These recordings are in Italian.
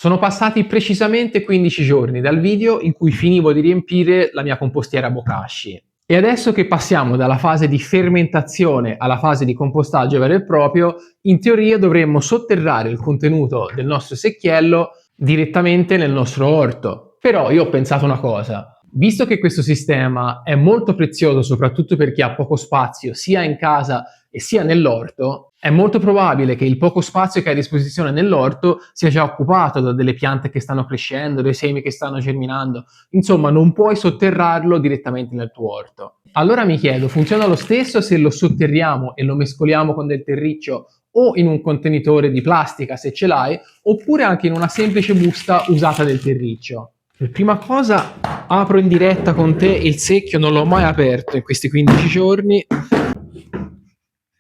Sono passati precisamente 15 giorni dal video in cui finivo di riempire la mia compostiera bokashi. E adesso che passiamo dalla fase di fermentazione alla fase di compostaggio vero e proprio, in teoria dovremmo sotterrare il contenuto del nostro secchiello direttamente nel nostro orto. Però io ho pensato una cosa: visto che questo sistema è molto prezioso soprattutto per chi ha poco spazio sia in casa e sia nell'orto, è molto probabile che il poco spazio che hai a disposizione nell'orto sia già occupato da delle piante che stanno crescendo, dei semi che stanno germinando. Insomma, non puoi sotterrarlo direttamente nel tuo orto. Allora mi chiedo, funziona lo stesso se lo sotterriamo e lo mescoliamo con del terriccio o in un contenitore di plastica se ce l'hai, oppure anche in una semplice busta usata del terriccio? Per prima cosa apro in diretta con te il secchio, non l'ho mai aperto in questi 15 giorni.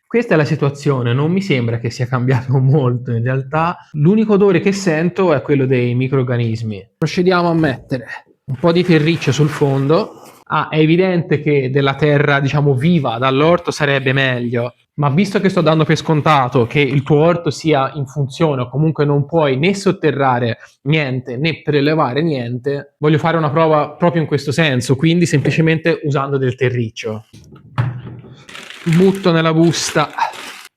Questa è la situazione, non mi sembra che sia cambiato molto in realtà. L'unico odore che sento è quello dei microrganismi. Procediamo a mettere un po' di terriccio sul fondo. È evidente che della terra, diciamo, viva dall'orto sarebbe meglio, ma visto che sto dando per scontato che il tuo orto sia in funzione o comunque non puoi né sotterrare niente né prelevare niente, voglio fare una prova proprio in questo senso, quindi semplicemente usando del terriccio. Butto nella busta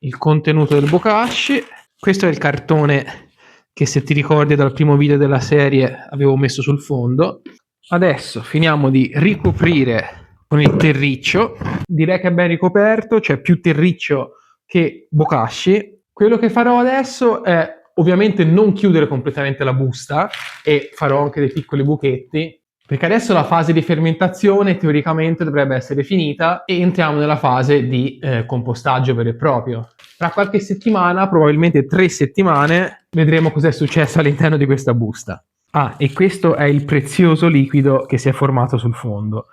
il contenuto del bokashi. Questo è il cartone che, se ti ricordi dal primo video della serie, avevo messo sul fondo. Adesso finiamo di ricoprire con il terriccio. Direi che è ben ricoperto, c'è più terriccio che bokashi. Quello che farò adesso è ovviamente non chiudere completamente la busta e farò anche dei piccoli buchetti, perché adesso la fase di fermentazione teoricamente dovrebbe essere finita e entriamo nella fase di compostaggio vero e proprio. Tra qualche settimana, probabilmente 3 settimane, vedremo cos'è successo all'interno di questa busta. E questo è il prezioso liquido che si è formato sul fondo.